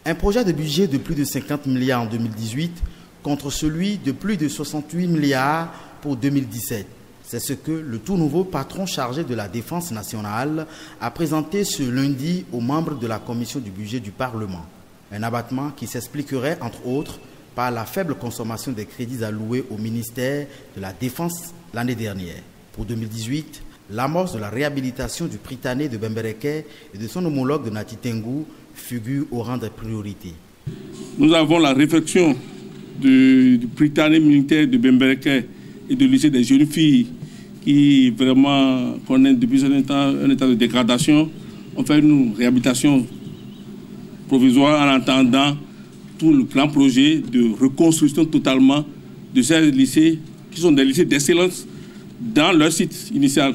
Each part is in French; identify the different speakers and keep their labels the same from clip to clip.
Speaker 1: Un projet de budget de plus de 50 milliards en 2018 contre celui de plus de 68 milliards pour 2017. C'est ce que le tout nouveau patron chargé de la défense nationale a présenté ce lundi aux membres de la commission du budget du Parlement. Un abattement qui s'expliquerait entre autres par la faible consommation des crédits alloués au ministère de la Défense l'année dernière. Pour 2018, l'amorce de la réhabilitation du Prytanée de Bembereke et de son homologue de Nati Tengou figure au rang des priorités.
Speaker 2: Nous avons la réflexion du Prytanée militaire de Bembereke et du lycée des jeunes filles qui vraiment connaissent depuis un état de dégradation. On fait une réhabilitation provisoire en attendant tout le grand projet de reconstruction totalement de ces lycées qui sont des lycées d'excellence dans leur site initial.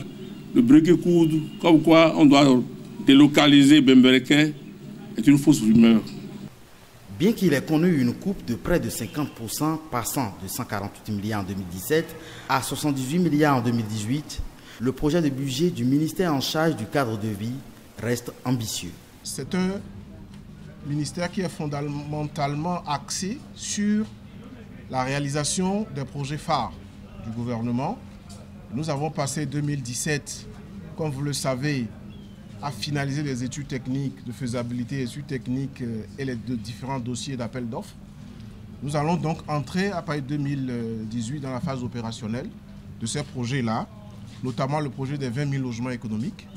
Speaker 2: Le Brekekoud, comme quoi on doit délocaliser Bembereke, est une fausse rumeur.
Speaker 1: Bien qu'il ait connu une coupe de près de 50%, passant de 148 milliards en 2017 à 78 milliards en 2018, le projet de budget du ministère en charge du cadre de vie reste ambitieux.
Speaker 3: C'est un ministère qui est fondamentalement axé sur la réalisation des projets phares du gouvernement. Nous avons passé 2017, comme vous le savez, à finaliser les études techniques de faisabilité, études techniques et les différents dossiers d'appel d'offres. Nous allons donc entrer à partir de 2018 dans la phase opérationnelle de ces projets-là, notamment le projet des 20 000 logements économiques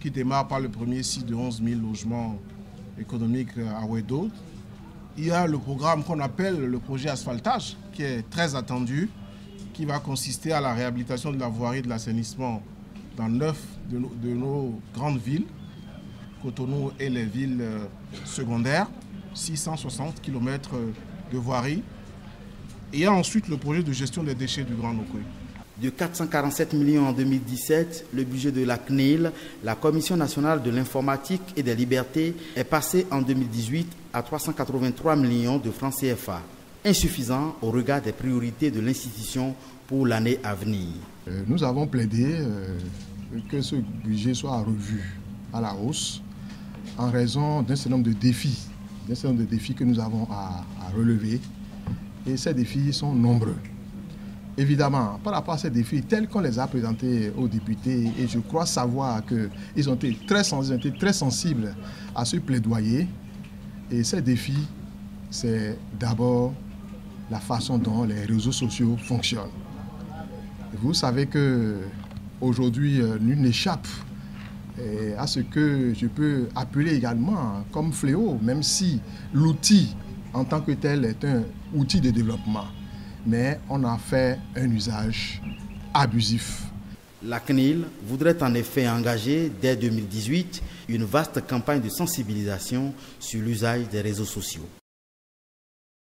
Speaker 3: qui démarre par le premier site de 11 000 logements économiques à Ouedo. Il y a le programme qu'on appelle le projet asphaltage qui est très attendu, qui va consister à la réhabilitation de la voirie de l'assainissement dans 9 de nos grandes villes, Cotonou et les villes secondaires, 660 km de voirie. Et il y a ensuite le projet de gestion des déchets du Grand Nokoy.
Speaker 1: De 447 millions en 2017, le budget de la CNIL, la Commission nationale de l'informatique et des libertés, est passé en 2018 à 383 millions de francs CFA, insuffisant au regard des priorités de l'institution pour l'année à venir.
Speaker 4: Nous avons plaidé que ce budget soit revu à la hausse en raison d'un certain nombre de défis, que nous avons à relever. Et ces défis sont nombreux. Évidemment, par rapport à ces défis tels qu'on les a présentés aux députés, et je crois savoir qu'ils ont été très sensibles à ce plaidoyer. Et ces défis, c'est d'abord la façon dont les réseaux sociaux fonctionnent. Vous savez qu'aujourd'hui, nul n'échappe à ce que je peux appeler également comme fléau, même si l'outil en tant que tel est un outil de développement. Mais on a fait un usage abusif.
Speaker 1: La CNIL voudrait en effet engager dès 2018 une vaste campagne de sensibilisation sur l'usage des réseaux sociaux.